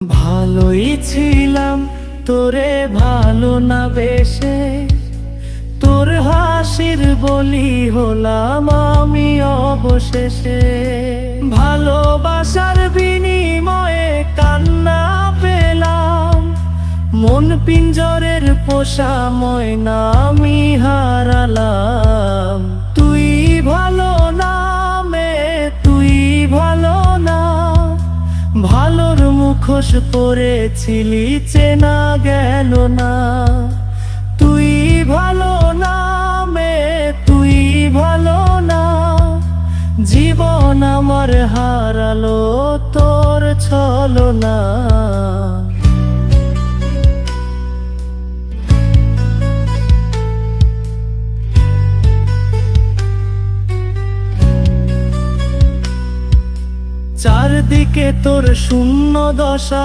ভালোই ছিলাম তোরে ভালো না বেশে, তোর হাসির বলি হলাম আমি অবশেষে। ভালোবাসার বিনিময়ে কান্না পেলাম, মন পিঞ্জরের পোষা ময়না আমি হারালাম। তুই ভালো না মে, তুই ভালো না, ভালোর মুখোশ পরেছিলি চেনা গেল না। তুই ভালো না মে, তুই ভালো না, জীবন আমার হারালো তোর ছলনা। চারদিকে তোর শূন্য দশা,